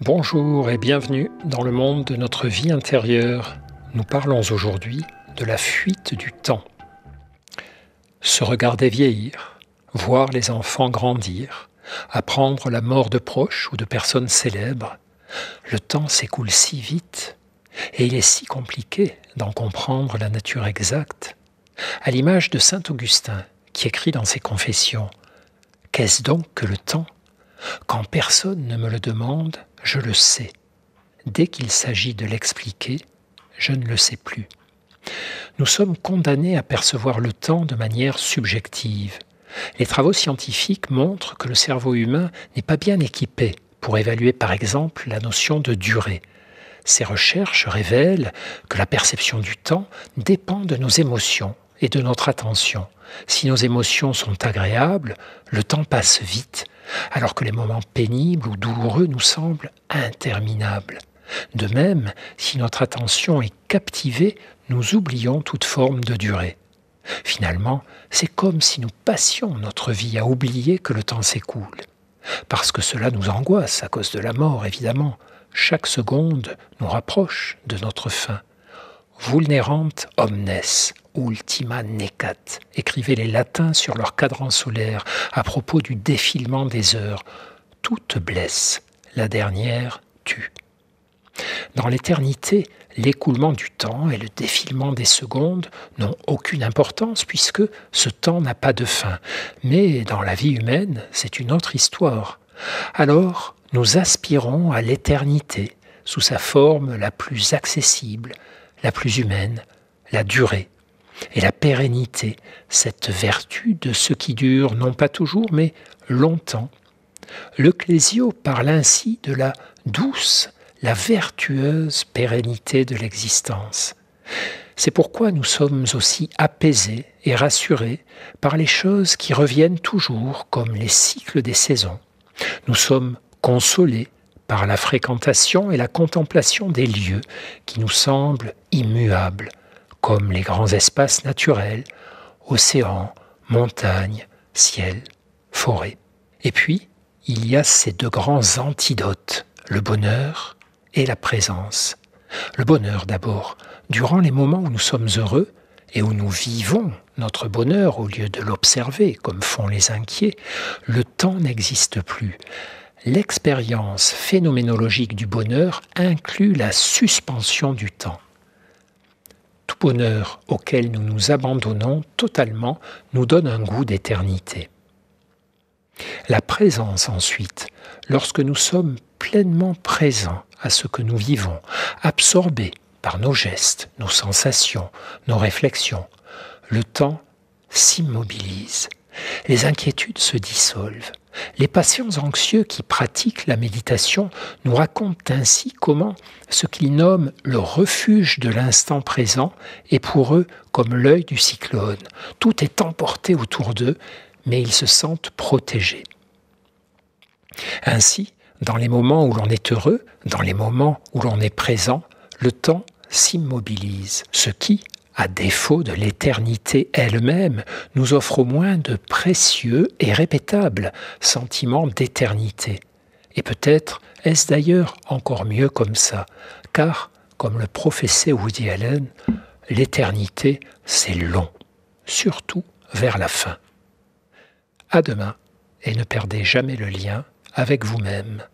Bonjour et bienvenue dans le monde de notre vie intérieure. Nous parlons aujourd'hui de la fuite du temps. Se regarder vieillir, voir les enfants grandir, apprendre la mort de proches ou de personnes célèbres. Le temps s'écoule si vite et il est si compliqué d'en comprendre la nature exacte. À l'image de saint Augustin qui écrit dans ses Confessions « Qu'est-ce donc que le temps ? Quand personne ne me le demande, je le sais. Dès qu'il s'agit de l'expliquer, je ne le sais plus. » Nous sommes condamnés à percevoir le temps de manière subjective. Les travaux scientifiques montrent que le cerveau humain n'est pas bien équipé pour évaluer par exemple la notion de durée. Ces recherches révèlent que la perception du temps dépend de nos émotions et de notre attention. Si nos émotions sont agréables, le temps passe vite, alors que les moments pénibles ou douloureux nous semblent interminables. De même, si notre attention est captivée, nous oublions toute forme de durée. Finalement, c'est comme si nous passions notre vie à oublier que le temps s'écoule. Parce que cela nous angoisse à cause de la mort, évidemment. Chaque seconde nous rapproche de notre fin. Vulnerant omnes, ultima necat, écrivaient les latins sur leur cadran solaire à propos du défilement des heures. Toute blesse, la dernière tue. Dans l'éternité, l'écoulement du temps et le défilement des secondes n'ont aucune importance puisque ce temps n'a pas de fin. Mais dans la vie humaine, c'est une autre histoire. Alors, nous aspirons à l'éternité sous sa forme la plus accessible, la plus humaine, la durée et la pérennité, cette vertu de ce qui dure non pas toujours mais longtemps. Le Clésio parle ainsi de la douce, la vertueuse pérennité de l'existence. C'est pourquoi nous sommes aussi apaisés et rassurés par les choses qui reviennent toujours comme les cycles des saisons. Nous sommes consolés par la fréquentation et la contemplation des lieux qui nous semblent immuables, comme les grands espaces naturels, océans, montagnes, ciel, forêt. Et puis, il y a ces deux grands antidotes, le bonheur et la présence. Le bonheur d'abord, durant les moments où nous sommes heureux et où nous vivons notre bonheur au lieu de l'observer comme font les inquiets, le temps n'existe plus. L'expérience phénoménologique du bonheur inclut la suspension du temps. Tout bonheur auquel nous nous abandonnons totalement nous donne un goût d'éternité. La présence ensuite, lorsque nous sommes pleinement présents à ce que nous vivons, absorbés par nos gestes, nos sensations, nos réflexions, le temps s'immobilise. Les inquiétudes se dissolvent. Les patients anxieux qui pratiquent la méditation nous racontent ainsi comment ce qu'ils nomment le refuge de l'instant présent est pour eux comme l'œil du cyclone. Tout est emporté autour d'eux, mais ils se sentent protégés. Ainsi, dans les moments où l'on est heureux, dans les moments où l'on est présent, le temps s'immobilise, ce qui, à défaut de l'éternité elle-même, nous offre au moins de précieux et répétables sentiments d'éternité. Et peut-être est-ce d'ailleurs encore mieux comme ça, car, comme le professait Woody Allen, l'éternité, c'est long, surtout vers la fin. À demain, et ne perdez jamais le lien avec vous-même.